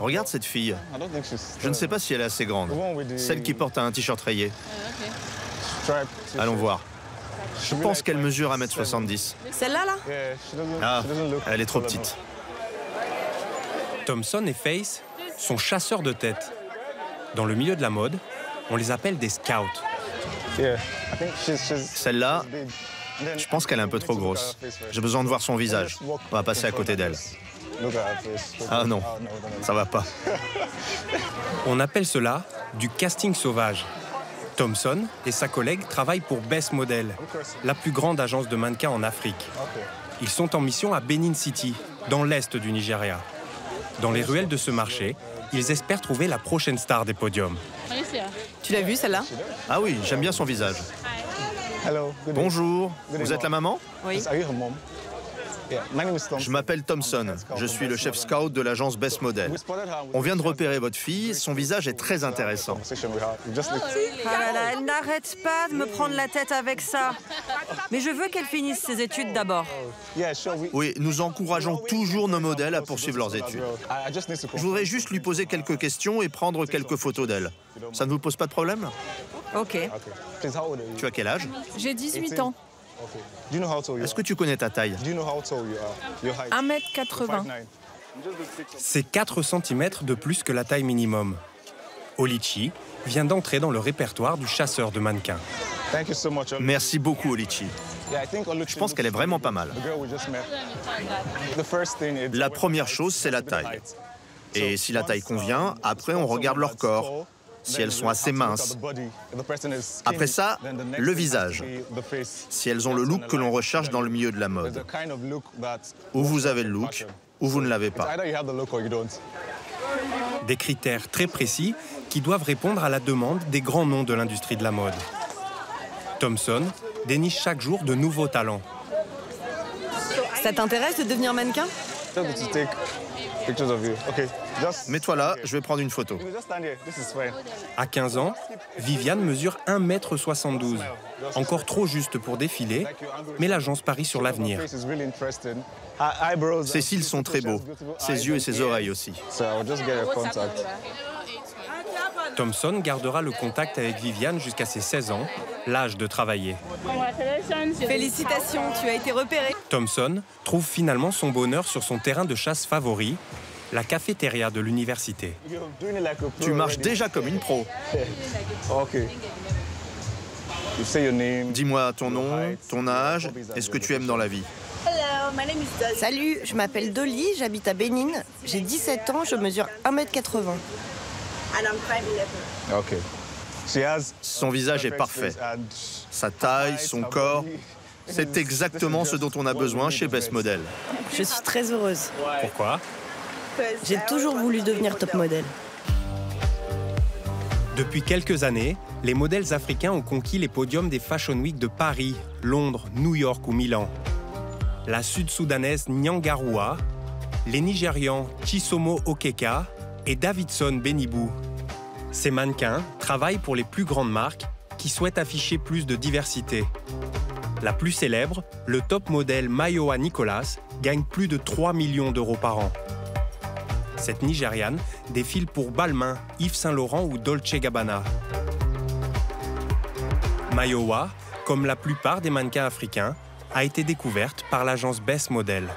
Regarde cette fille. Je ne sais pas si elle est assez grande. Celle qui porte un t-shirt rayé. Allons voir. Je pense qu'elle mesure 1m70. Celle-là, là? Ah, elle est trop petite. Thompson et Faith sont chasseurs de tête. Dans le milieu de la mode, on les appelle des scouts. Celle-là, je pense qu'elle est un peu trop grosse. J'ai besoin de voir son visage. On va passer à côté d'elle. Ah non, ça va pas. On appelle cela du casting sauvage. Thompson et sa collègue travaillent pour Best Model, la plus grande agence de mannequins en Afrique. Ils sont en mission à Benin City, dans l'est du Nigeria. Dans les ruelles de ce marché, ils espèrent trouver la prochaine star des podiums. Tu l'as vue, celle-là? Ah oui, j'aime bien son visage. Bonjour, vous êtes la maman? Oui. Je m'appelle Thompson, je suis le chef scout de l'agence Best Model. On vient de repérer votre fille, son visage est très intéressant. Ah là là, elle n'arrête pas de me prendre la tête avec ça. Mais je veux qu'elle finisse ses études d'abord. Oui, nous encourageons toujours nos modèles à poursuivre leurs études. Je voudrais juste lui poser quelques questions et prendre quelques photos d'elle. Ça ne vous pose pas de problème? Ok. Tu as quel âge? J'ai 18 ans. Est-ce que tu connais ta taille? 1m80. C'est 4 cm de plus que la taille minimum. Olichi vient d'entrer dans le répertoire du chasseur de mannequins. Merci beaucoup, Olichi. Je pense qu'elle est vraiment pas mal. La première chose, c'est la taille. Et si la taille convient, après, on regarde leur corps, si elles sont assez minces. Après ça, le visage, si elles ont le look que l'on recherche dans le milieu de la mode. Ou vous avez le look, ou vous ne l'avez pas. Des critères très précis qui doivent répondre à la demande des grands noms de l'industrie de la mode. Thompson déniche chaque jour de nouveaux talents. Ça t'intéresse de devenir mannequin? Mets-toi là, je vais prendre une photo. À 15 ans, Viviane mesure 1m72. Encore trop juste pour défiler, mais l'agence parie sur l'avenir. Ses cils sont très beaux, ses yeux et ses oreilles aussi. Thompson gardera le contact avec Viviane jusqu'à ses 16 ans, l'âge de travailler. Félicitations, tu as été repéré. Thompson trouve finalement son bonheur sur son terrain de chasse favori, la cafétéria de l'université. Tu marches déjà comme une pro. Dis-moi ton nom, ton âge et ce que tu aimes dans la vie. Salut, je m'appelle Dolly, j'habite à Bénin. J'ai 17 ans, je mesure 1m80. Son visage est parfait. Sa taille, son corps, c'est exactement ce dont on a besoin chez Best Model. Je suis très heureuse. Pourquoi? J'ai toujours voulu devenir top modèle. Depuis quelques années, les modèles africains ont conquis les podiums des Fashion Week de Paris, Londres, New York ou Milan. La sud-soudanaise Nyangarua, les Nigérians Chisomo Okeka et Davidson Benibou. Ces mannequins travaillent pour les plus grandes marques qui souhaitent afficher plus de diversité. La plus célèbre, le top modèle Mayowa Nicholas, gagne plus de 3 millions d'euros par an. Cette Nigériane défile pour Balmain, Yves Saint Laurent ou Dolce Gabbana. Mayowa, comme la plupart des mannequins africains, a été découverte par l'agence Best Model.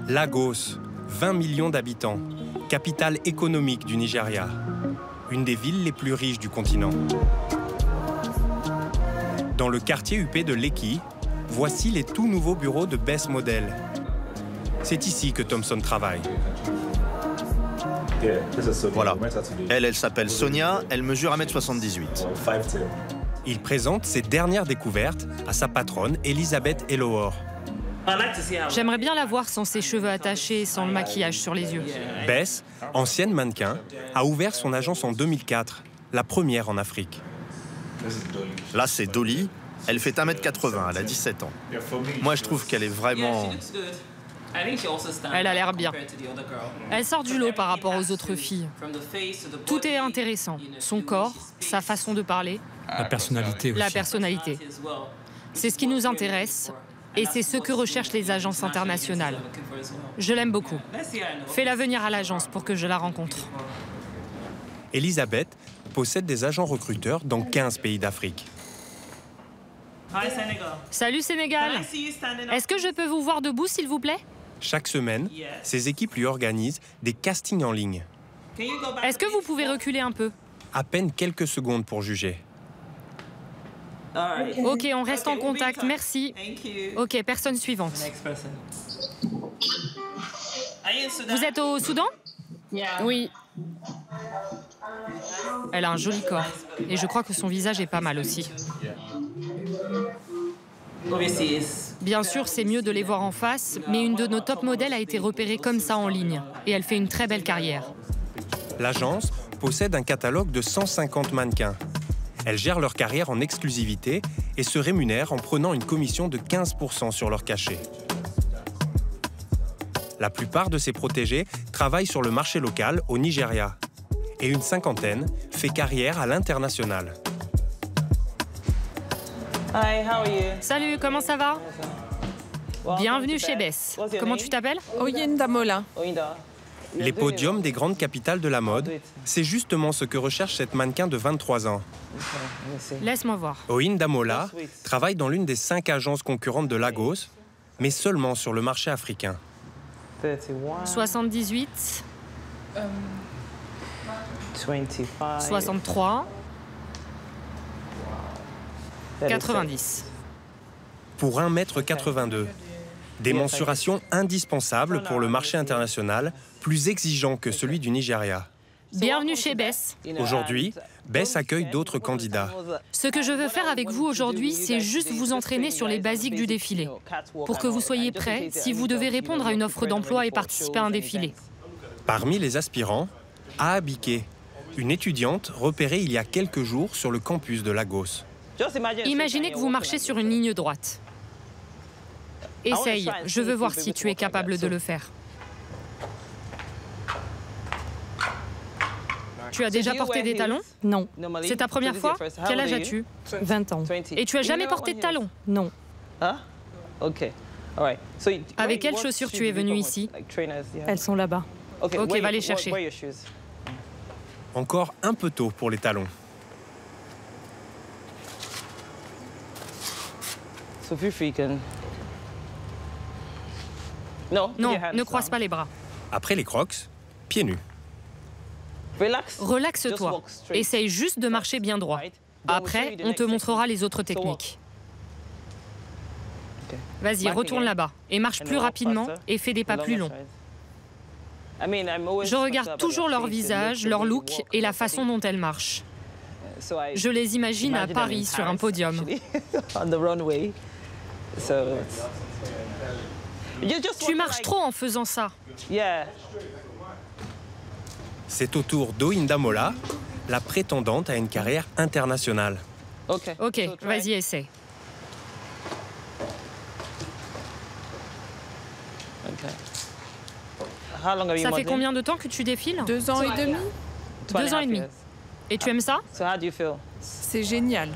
Lagos, 20 millions d'habitants, capitale économique du Nigeria, une des villes les plus riches du continent. Dans le quartier huppé de Lekki, voici les tout nouveaux bureaux de Best Model. C'est ici que Thompson travaille. Voilà. Elle s'appelle Sonia, elle mesure 1m78. Il présente ses dernières découvertes à sa patronne, Elisabeth Elohor. J'aimerais bien la voir sans ses cheveux attachés et sans le maquillage sur les yeux. Bess, ancienne mannequin, a ouvert son agence en 2004, la première en Afrique. Là, c'est Dolly. Elle fait 1m80, elle a 17 ans. Moi, je trouve qu'elle est vraiment... Elle a l'air bien. Elle sort du lot par rapport aux autres filles. Tout est intéressant. Son corps, sa façon de parler. La personnalité aussi. La personnalité. C'est ce qui nous intéresse Et c'est ce que recherchent les agences internationales. Je l'aime beaucoup. Fais-la venir à l'agence pour que je la rencontre. Elisabeth possède des agents recruteurs dans 15 pays d'Afrique. Salut Sénégal. Est-ce que je peux vous voir debout, s'il vous plaît? Chaque semaine, ses équipes lui organisent des castings en ligne. Est-ce que vous pouvez reculer un peu? À peine quelques secondes pour juger. Ok, on reste en contact, merci. Ok, personne suivante. Vous êtes au Soudan? Oui. Elle a un joli corps. Et je crois que son visage est pas mal aussi. Bien sûr, c'est mieux de les voir en face, mais une de nos top modèles a été repérée comme ça en ligne. Et elle fait une très belle carrière. L'agence possède un catalogue de 150 mannequins. Elles gèrent leur carrière en exclusivité et se rémunèrent en prenant une commission de 15% sur leur cachet. La plupart de ces protégés travaillent sur le marché local au Nigeria. Et une cinquantaine fait carrière à l'international. Salut, comment ça va? Bienvenue chez Bess. Comment tu t'appelles? Oyinda Mola. Les podiums des grandes capitales de la mode, c'est justement ce que recherche cette mannequin de 23 ans. Laisse-moi voir. Oyinda Mola travaille dans l'une des 5 agences concurrentes de Lagos, mais seulement sur le marché africain. 78, 63, 90. Pour 1,82 m. Des mensurations indispensables pour le marché international, plus exigeant que celui du Nigeria. Bienvenue chez Bess. Aujourd'hui, Bess accueille d'autres candidats. Ce que je veux faire avec vous aujourd'hui, c'est juste vous entraîner sur les basiques du défilé, pour que vous soyez prêts si vous devez répondre à une offre d'emploi et participer à un défilé. Parmi les aspirants, Aha Biké, une étudiante repérée il y a quelques jours sur le campus de Lagos. Imaginez que vous marchez sur une ligne droite. Essaye, je veux voir si tu es capable de le faire. Tu as déjà porté des talons? Non. C'est ta première fois? Quel âge as-tu? 20 ans. Et tu as jamais porté de talons? Non. Avec quelles chaussures tu es venu ici? Elles sont là-bas. Ok, va les chercher. Encore un peu tôt pour les talons. Non, ne croise pas les bras. Après les crocs, pieds nus. Relaxe-toi. Essaye juste de marcher bien droit. Après, on te montrera les autres techniques. Vas-y, retourne là-bas et marche plus rapidement et fais des pas plus longs. Je regarde toujours leur visage, leur look et la façon dont elles marchent. Je les imagine à Paris sur un podium. Tu marches trop en faisant ça. C'est au tour d'Oyinda Mola, la prétendante à une carrière internationale. Ok, vas-y, essaie. Ça fait combien de temps que tu défiles? 2 ans et demi. 2 ans et demi. Et tu aimes ça? C'est génial.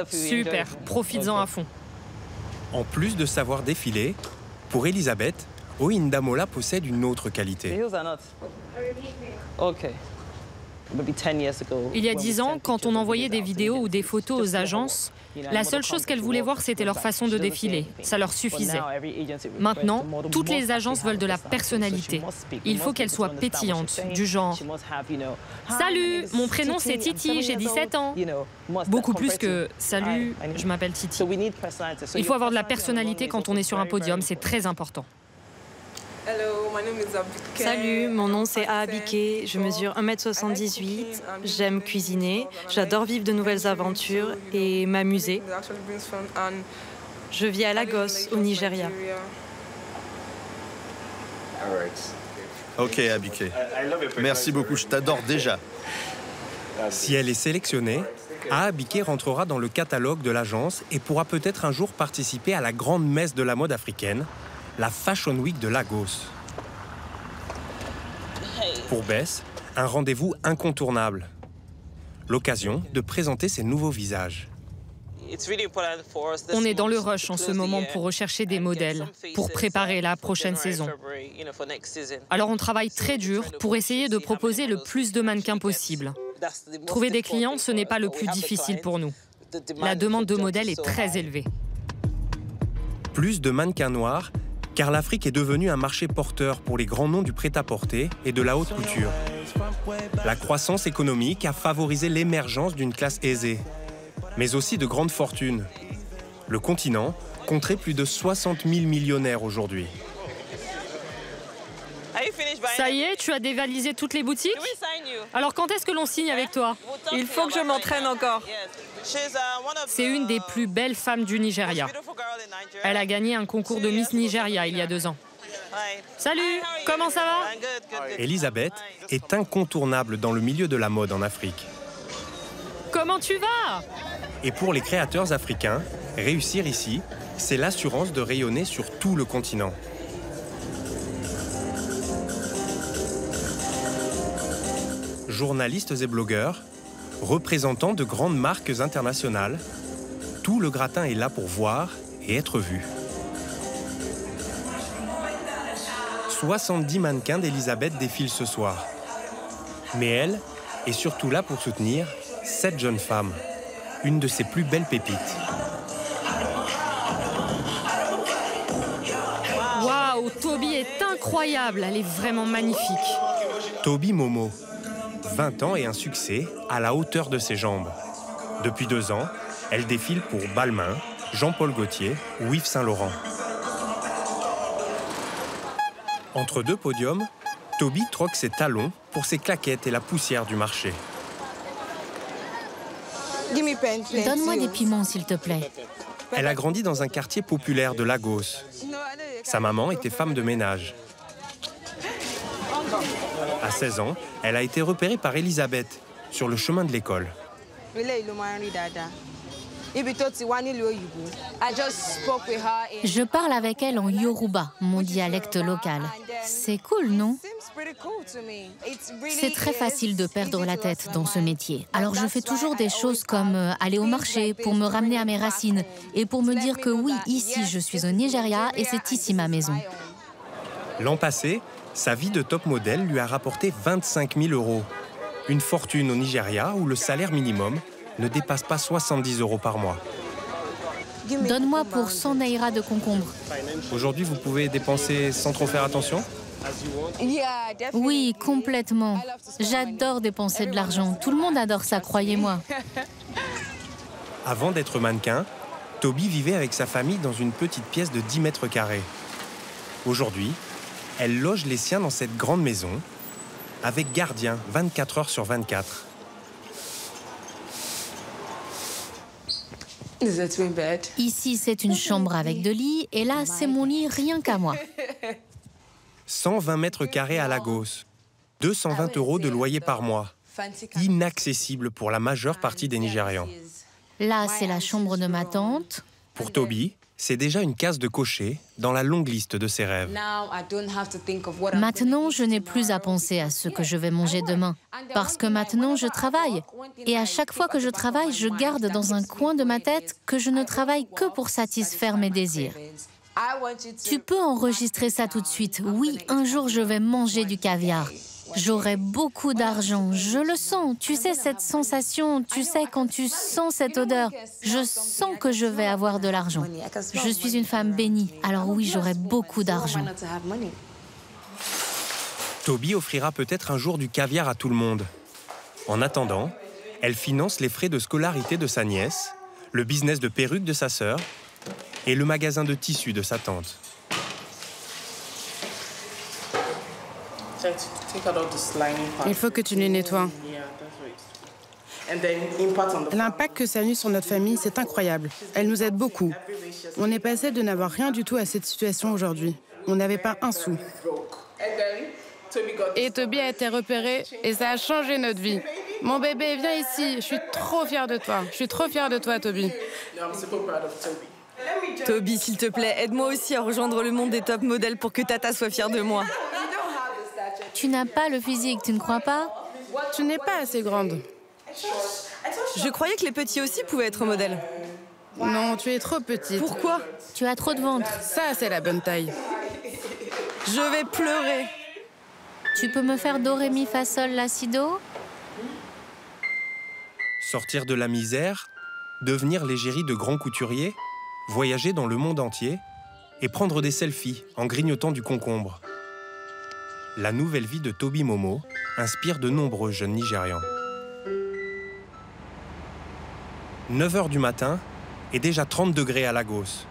Super, profites-en à fond. En plus de savoir défiler, pour Elisabeth, Oyinda Mola possède une autre qualité. Il y a 10 ans, quand on envoyait des vidéos ou des photos aux agences, la seule chose qu'elles voulaient voir, c'était leur façon de défiler. Ça leur suffisait. Maintenant, toutes les agences veulent de la personnalité. Il faut qu'elle soit pétillante, du genre « Salut, mon prénom c'est Titi, j'ai 17 ans ». Beaucoup plus que « Salut, je m'appelle Titi ». Il faut avoir de la personnalité quand on est sur un podium, c'est très important. Salut, mon nom c'est Aha Biké, je mesure 1,78 m, j'aime cuisiner, j'adore vivre de nouvelles aventures et m'amuser. Je vis à Lagos, au Nigeria. Ok, Aha Biké. Merci beaucoup, je t'adore déjà. Si elle est sélectionnée, Aha Biké rentrera dans le catalogue de l'agence et pourra peut-être un jour participer à la grande messe de la mode africaine, la Fashion Week de Lagos. Pour Bess, un rendez-vous incontournable. L'occasion de présenter ses nouveaux visages. On est dans le rush en ce moment pour rechercher des modèles, pour préparer la prochaine saison. Alors on travaille très dur pour essayer de proposer le plus de mannequins possible. Trouver des clients, ce n'est pas le plus difficile pour nous. La demande de modèles est très élevée. Plus de mannequins noirs, car l'Afrique est devenue un marché porteur pour les grands noms du prêt-à-porter et de la haute couture. La croissance économique a favorisé l'émergence d'une classe aisée, mais aussi de grandes fortunes. Le continent compterait plus de 60 000 millionnaires aujourd'hui. Ça y est, tu as dévalisé toutes les boutiques? Alors quand est-ce que l'on signe avec toi? Il faut que je m'entraîne encore. C'est une des plus belles femmes du Nigeria. Elle a gagné un concours de Miss Nigeria il y a 2 ans. Salut, comment ça va? Elisabeth est incontournable dans le milieu de la mode en Afrique. Comment tu vas? Et pour les créateurs africains, réussir ici, c'est l'assurance de rayonner sur tout le continent. Journalistes et blogueurs, représentants de grandes marques internationales, tout le gratin est là pour voir et être vu. 70 mannequins d'Elisabeth défilent ce soir. Mais elle est surtout là pour soutenir cette jeune femme, une de ses plus belles pépites. Waouh, Toby est incroyable, elle est vraiment magnifique. Toby Momo, 20 ans et un succès à la hauteur de ses jambes. Depuis 2 ans, elle défile pour Balmain, Jean-Paul Gaultier ou Yves Saint Laurent. Entre 2 podiums, Toby troque ses talons pour ses claquettes et la poussière du marché. Donne-moi des piments, s'il te plaît. Elle a grandi dans un quartier populaire de Lagos. Sa maman était femme de ménage. À 16 ans, elle a été repérée par Elisabeth sur le chemin de l'école. Je parle avec elle en Yoruba, mon dialecte local. C'est cool, non? C'est très facile de perdre la tête dans ce métier. Alors je fais toujours des choses comme aller au marché pour me ramener à mes racines et pour me dire que oui, ici je suis au Nigeria et c'est ici ma maison. L'an passé, sa vie de top modèle lui a rapporté 25 000 €. Une fortune au Nigeria où le salaire minimum ne dépasse pas 70 € par mois. Donne-moi pour 100 naira de concombre. Aujourd'hui, vous pouvez dépenser sans trop faire attention? Oui, complètement. J'adore dépenser de l'argent. Tout le monde adore ça, croyez-moi. Avant d'être mannequin, Toby vivait avec sa famille dans une petite pièce de 10 mètres carrés. Aujourd'hui, elle loge les siens dans cette grande maison, avec gardien 24 heures sur 24. Ici, c'est une chambre avec 2 lits, et là, c'est mon lit rien qu'à moi. 120 mètres carrés à Lagos, 220 € de loyer par mois. Inaccessible pour la majeure partie des Nigérians. Là, c'est la chambre de ma tante. Pour Toby, c'est déjà une case de cocher dans la longue liste de ses rêves. Maintenant, je n'ai plus à penser à ce que je vais manger demain, parce que maintenant, je travaille. Et à chaque fois que je travaille, je garde dans un coin de ma tête que je ne travaille que pour satisfaire mes désirs. Tu peux enregistrer ça tout de suite. Oui, un jour, je vais manger du caviar. J'aurai beaucoup d'argent, je le sens. Tu sais, cette sensation, tu sais, quand tu sens cette odeur, je sens que je vais avoir de l'argent. Je suis une femme bénie, alors oui, j'aurai beaucoup d'argent. Toby offrira peut-être un jour du caviar à tout le monde. En attendant, elle finance les frais de scolarité de sa nièce, le business de perruques de sa sœur et le magasin de tissus de sa tante. Il faut que tu les nettoies. L'impact que ça a eu sur notre famille, c'est incroyable. Elle nous aide beaucoup. On est passé de n'avoir rien du tout à cette situation aujourd'hui. On n'avait pas un sou. Et Toby a été repéré et ça a changé notre vie. Mon bébé, viens ici. Je suis trop fière de toi. Je suis trop fière de toi, Toby. Toby, s'il te plaît, aide-moi aussi à rejoindre le monde des top modèles pour que Tata soit fière de moi. Tu n'as pas le physique, tu ne crois pas? Tu n'es pas assez grande. Je croyais que les petits aussi pouvaient être modèles. Non, tu es trop petite. Pourquoi? Tu as trop de ventre. Ça, c'est la bonne taille. Je vais pleurer. Tu peux me faire do, ré, mi, fa, sol, la, si, do? Sortir de la misère, devenir l'égérie de grands couturiers, voyager dans le monde entier et prendre des selfies en grignotant du concombre. La nouvelle vie de Toby Momo inspire de nombreux jeunes Nigérians. 9 h du matin et déjà 30 degrés à Lagos.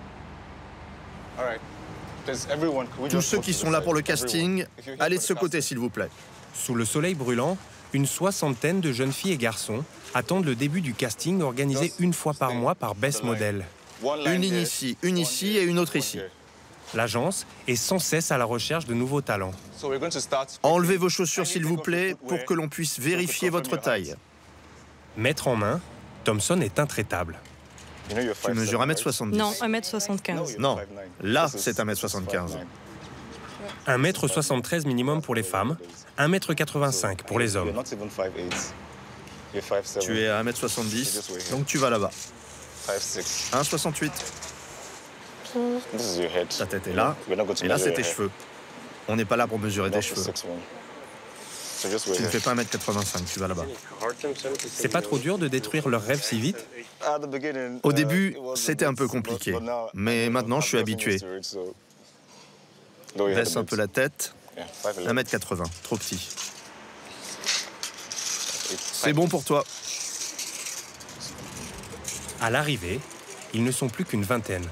Tous ceux qui sont là pour le casting, allez de ce côté s'il vous plaît. Sous le soleil brûlant, une soixantaine de jeunes filles et garçons attendent le début du casting organisé une fois par mois par Best Model. Une ici et une autre ici. L'agence est sans cesse à la recherche de nouveaux talents. Enlevez vos chaussures s'il vous plaît pour que l'on puisse vérifier votre taille. Maître en main, Thompson est intraitable. Tu mesures 1m70. Non, 1m75. Non, là c'est 1m75. 1m73 minimum pour les femmes, 1m85 pour les hommes. Tu es à 1m70, donc tu vas là-bas. 1m68. Ta tête est là, et là c'est tes cheveux. On n'est pas là pour mesurer tes cheveux. Tu ne fais pas 1m85, tu vas là-bas. C'est pas trop dur de détruire leurs rêves si vite? Au début, c'était un peu compliqué, mais maintenant je suis habitué. Baisse un peu la tête. 1m80, trop petit. C'est bon pour toi. À l'arrivée, ils ne sont plus qu'une vingtaine.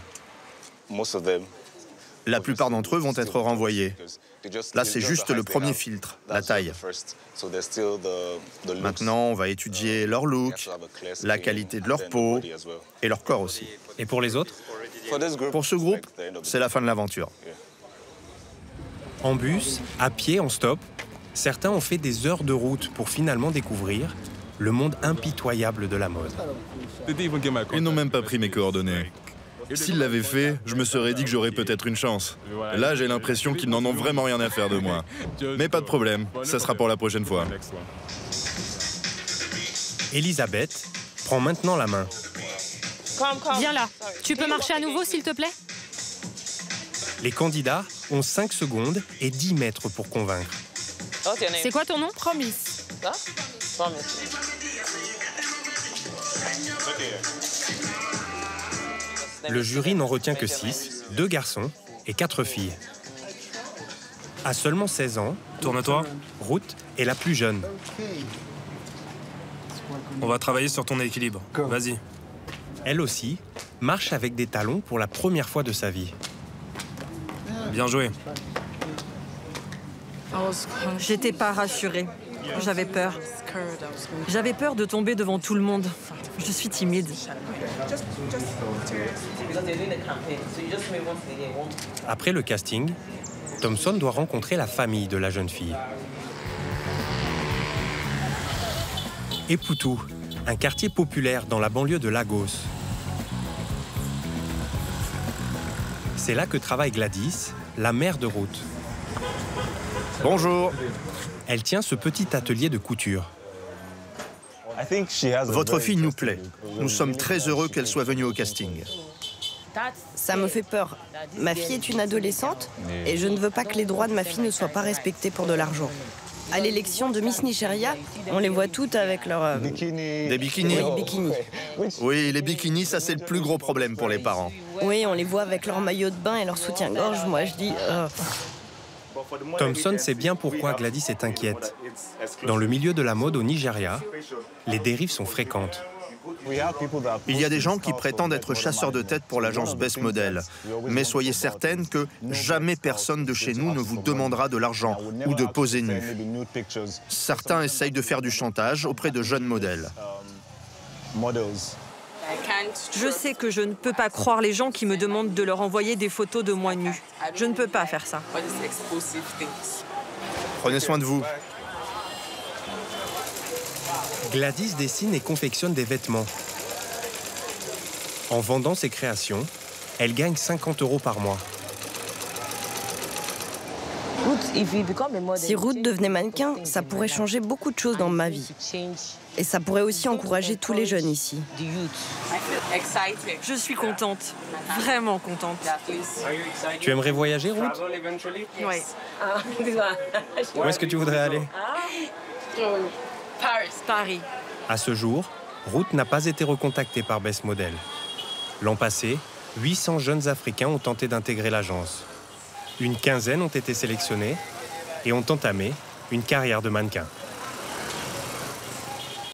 La plupart d'entre eux vont être renvoyés. Là, c'est juste le premier filtre, la taille. Maintenant, on va étudier leur look, la qualité de leur peau et leur corps aussi. Et pour les autres? Pour ce groupe, c'est la fin de l'aventure. En bus, à pied, en stop, certains ont fait des heures de route pour finalement découvrir le monde impitoyable de la mode. Ils n'ont même pas pris mes coordonnées. S'ils l'avaient fait, je me serais dit que j'aurais peut-être une chance. Là, j'ai l'impression qu'ils n'en ont vraiment rien à faire de moi. Mais pas de problème, ça sera pour la prochaine fois. Elisabeth prend maintenant la main. Viens là. Tu peux marcher à nouveau, s'il te plaît? Les candidats ont 5 secondes et 10 mètres pour convaincre. C'est quoi ton nom? Promise. Le jury n'en retient que 6, 2 garçons et 4 filles. À seulement 16 ans, Tourne-toi. Ruth est la plus jeune. On va travailler sur ton équilibre. Vas-y. Elle aussi marche avec des talons pour la première fois de sa vie. Bien joué. J'étais pas rassurée. J'avais peur. J'avais peur de tomber devant tout le monde. Je suis timide. Après le casting, Thompson doit rencontrer la famille de la jeune fille. Eputu, un quartier populaire dans la banlieue de Lagos. C'est là que travaille Gladys, la mère de Ruth. Bonjour. Elle tient ce petit atelier de couture. Votre fille nous plaît. Nous sommes très heureux qu'elle soit venue au casting. Ça me fait peur. Ma fille est une adolescente et je ne veux pas que les droits de ma fille ne soient pas respectés pour de l'argent. À l'élection de Miss Nigeria, on les voit toutes avec leurs... Des bikinis? Oui, bikinis. Oui, les bikinis, ça c'est le plus gros problème pour les parents. Oui, on les voit avec leur maillot de bain et leur soutien-gorge. Moi, je dis... Thompson sait bien pourquoi Gladys est inquiète. Dans le milieu de la mode au Nigeria, les dérives sont fréquentes. Il y a des gens qui prétendent être chasseurs de tête pour l'agence Best Model. Mais soyez certaine que jamais personne de chez nous ne vous demandera de l'argent ou de poser nu. Certains essayent de faire du chantage auprès de jeunes modèles. Je sais que je ne peux pas croire les gens qui me demandent de leur envoyer des photos de moi nue. Je ne peux pas faire ça. Prenez soin de vous. Gladys dessine et confectionne des vêtements. En vendant ses créations, elle gagne 50 € par mois. Si Ruth devenait mannequin, ça pourrait changer beaucoup de choses dans ma vie. Et ça pourrait aussi encourager tous les jeunes ici. Je suis contente, vraiment contente. Tu aimerais voyager, Ruth? Oui. Où est-ce que tu voudrais aller? Paris. À ce jour, Ruth n'a pas été recontactée par Best Model. L'an passé, 800 jeunes Africains ont tenté d'intégrer l'agence. Une quinzaine ont été sélectionnés et ont entamé une carrière de mannequin.